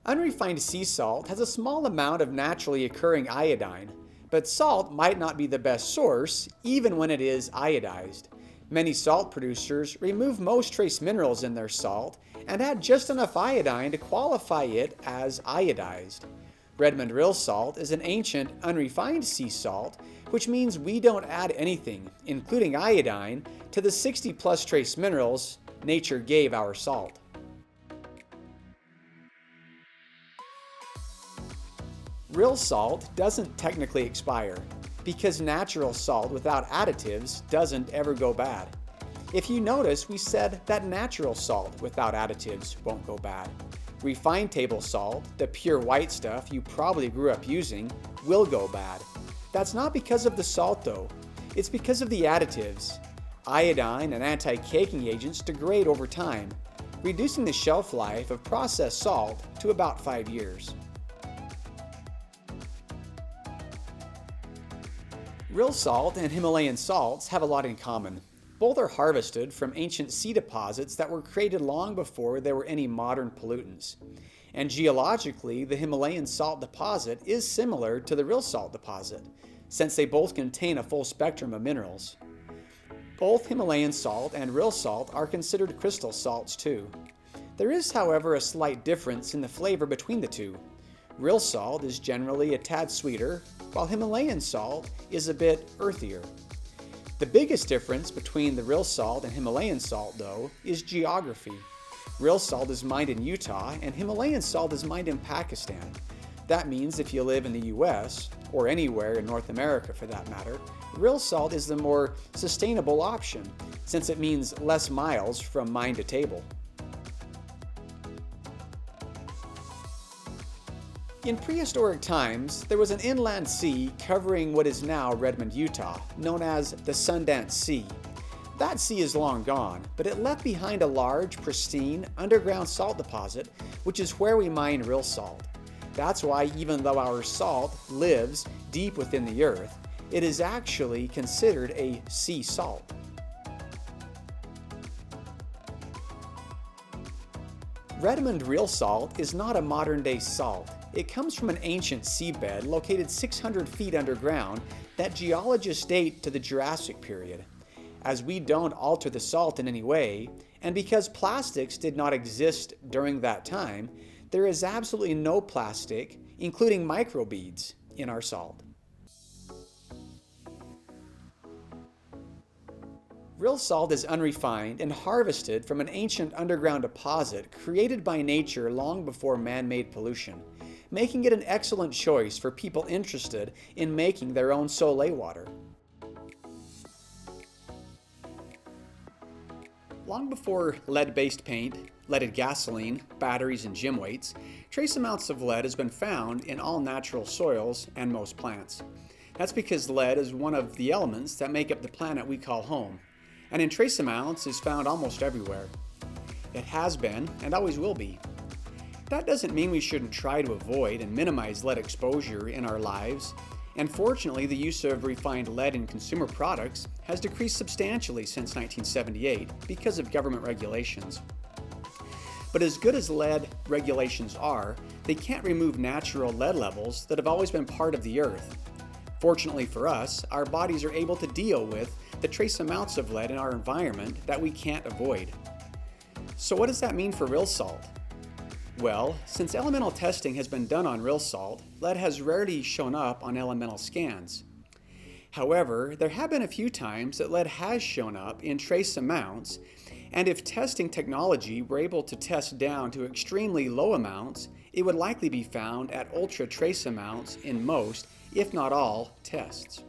Unrefined sea salt has a small amount of naturally occurring iodine, but salt might not be the best source even when it is iodized. Many salt producers remove most trace minerals in their salt and add just enough iodine to qualify it as iodized. Redmond Real Salt is an ancient, unrefined sea salt, which means we don't add anything, including iodine, to the 60 plus trace minerals nature gave our salt. Real salt doesn't technically expire, because natural salt without additives doesn't ever go bad. If you notice, we said that natural salt without additives won't go bad. Refined table salt, the pure white stuff you probably grew up using, will go bad. That's not because of the salt though, it's because of the additives. Iodine and anti-caking agents degrade over time, reducing the shelf life of processed salt to about 5 years. Real salt and Himalayan salts have a lot in common. Both are harvested from ancient sea deposits that were created long before there were any modern pollutants. And geologically, the Himalayan salt deposit is similar to the real salt deposit, since they both contain a full spectrum of minerals. Both Himalayan salt and real salt are considered crystal salts too. There is, however, a slight difference in the flavor between the two. Real salt is generally a tad sweeter, while Himalayan salt is a bit earthier. The biggest difference between the real salt and Himalayan salt, though, is geography. Real salt is mined in Utah, and Himalayan salt is mined in Pakistan. That means if you live in the US, or anywhere in North America for that matter, real salt is the more sustainable option, since it means less miles from mine to table. In prehistoric times, there was an inland sea covering what is now Redmond, Utah, known as the Sundance Sea. That sea is long gone, but it left behind a large, pristine, underground salt deposit, which is where we mine real salt. That's why even though our salt lives deep within the earth, it is actually considered a sea salt. Redmond Real Salt is not a modern-day salt. It comes from an ancient seabed located 600 feet underground that geologists date to the Jurassic period. As we don't alter the salt in any way, and because plastics did not exist during that time, there is absolutely no plastic, including microbeads, in our salt. Real salt is unrefined and harvested from an ancient underground deposit created by nature long before man-made pollution, making it an excellent choice for people interested in making their own Soleil water. Long before lead-based paint, leaded gasoline, batteries, and gym weights, trace amounts of lead has been found in all natural soils and most plants. That's because lead is one of the elements that make up the planet we call home, and in trace amounts is found almost everywhere. It has been and always will be. That doesn't mean we shouldn't try to avoid and minimize lead exposure in our lives, and fortunately the use of refined lead in consumer products has decreased substantially since 1978 because of government regulations. But as good as lead regulations are, they can't remove natural lead levels that have always been part of the earth. Fortunately for us, our bodies are able to deal with the trace amounts of lead in our environment that we can't avoid. So what does that mean for real salt? Well, since elemental testing has been done on real salt, lead has rarely shown up on elemental scans. However, there have been a few times that lead has shown up in trace amounts, and if testing technology were able to test down to extremely low amounts, it would likely be found at ultra trace amounts in most, if not all, tests.